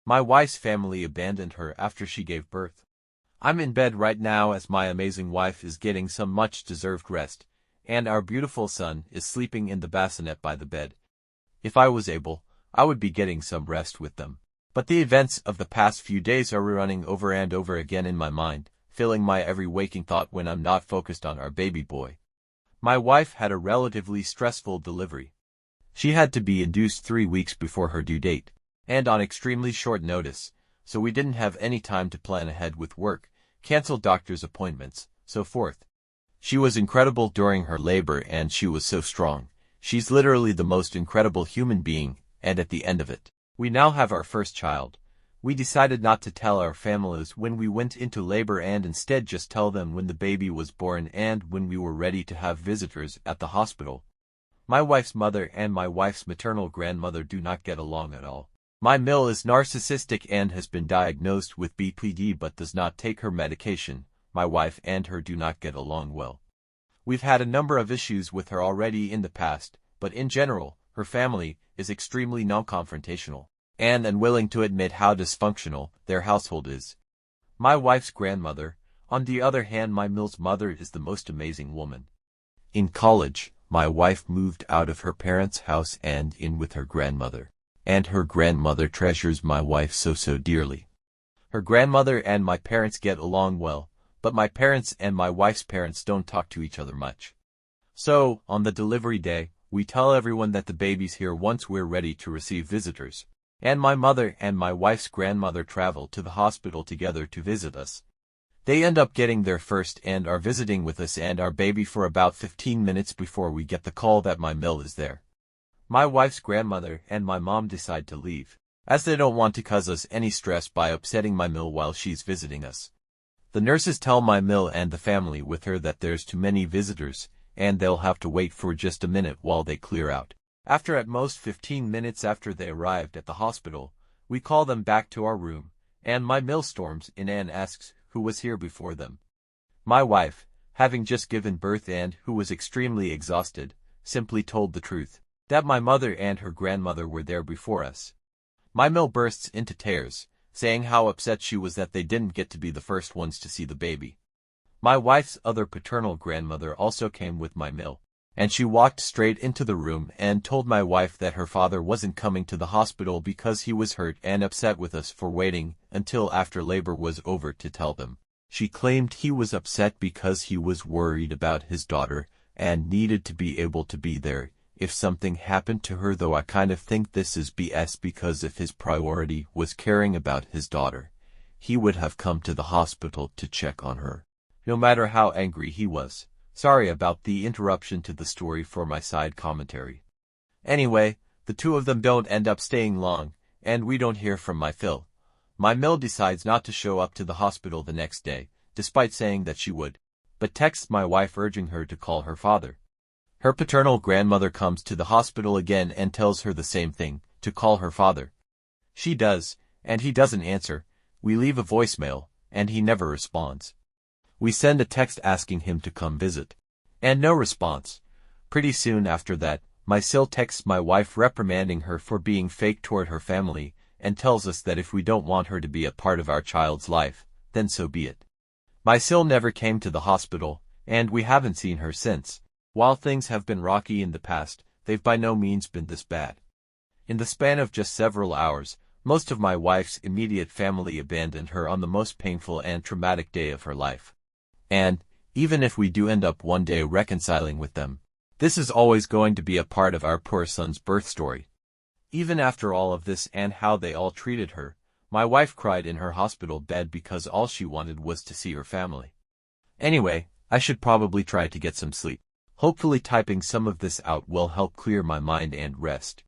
My wife's family abandoned her after she gave birth. I'm in bed right now as my amazing wife is getting some much-deserved rest, and our beautiful son is sleeping in the bassinet by the bed. If I was able, I would be getting some rest with them. But the events of the past few days are running over and over again in my mind, filling my every waking thought when I'm not focused on our baby boy. My wife had a relatively stressful delivery. She had to be induced 3 weeks before her due date, and on extremely short notice, so we didn't have any time to plan ahead with work, cancel doctor's appointments, so forth. She was incredible during her labor and she was so strong. She's literally the most incredible human being, and at the end of it, we now have our first child. We decided not to tell our families when we went into labor and instead just tell them when the baby was born and when we were ready to have visitors at the hospital. My wife's mother and my wife's maternal grandmother do not get along at all. My Mill is narcissistic and has been diagnosed with BPD but does not take her medication. My wife and her do not get along well. We've had a number of issues with her already in the past, but in general, her family is extremely non-confrontational and unwilling to admit how dysfunctional their household is. My wife's grandmother, on the other hand, my Mill's mother, is the most amazing woman. In college, my wife moved out of her parents' house and in with her grandmother, and her grandmother treasures my wife so dearly. Her grandmother and my parents get along well, but my parents and my wife's parents don't talk to each other much. So, on the delivery day, we tell everyone that the baby's here once we're ready to receive visitors, and my mother and my wife's grandmother travel to the hospital together to visit us. They end up getting there first and are visiting with us and our baby for about 15 minutes before we get the call that my Mill is there. My wife's grandmother and my mom decide to leave, as they don't want to cause us any stress by upsetting my Mill while she's visiting us. The nurses tell my Mill and the family with her that there's too many visitors, and they'll have to wait for just a minute while they clear out. After at most 15 minutes after they arrived at the hospital, we call them back to our room, and my Mill storms in and asks who was here before them. My wife, having just given birth and who was extremely exhausted, simply told the truth, that my mother and her grandmother were there before us. My Mill bursts into tears, saying how upset she was that they didn't get to be the first ones to see the baby. My wife's other paternal grandmother also came with my Mill, and she walked straight into the room and told my wife that her father wasn't coming to the hospital because he was hurt and upset with us for waiting until after labor was over to tell them. She claimed he was upset because he was worried about his daughter and needed to be able to be there if something happened to her, though I kind of think this is BS because if his priority was caring about his daughter, he would have come to the hospital to check on her, no matter how angry he was. Sorry about the interruption to the story for my side commentary. Anyway, the two of them don't end up staying long, and we don't hear from my Phil. My Mill decides not to show up to the hospital the next day, despite saying that she would, but texts my wife urging her to call her father. Her paternal grandmother comes to the hospital again and tells her the same thing, to call her father. She does, and he doesn't answer. We leave a voicemail, and he never responds. We send a text asking him to come visit, and no response. Pretty soon after that, my Sil texts my wife reprimanding her for being fake toward her family, and tells us that if we don't want her to be a part of our child's life, then so be it. My Sil never came to the hospital, and we haven't seen her since. While things have been rocky in the past, they've by no means been this bad. In the span of just several hours, most of my wife's immediate family abandoned her on the most painful and traumatic day of her life. And, even if we do end up one day reconciling with them, this is always going to be a part of our poor son's birth story. Even after all of this and how they all treated her, my wife cried in her hospital bed because all she wanted was to see her family. Anyway, I should probably try to get some sleep. Hopefully typing some of this out will help clear my mind and rest.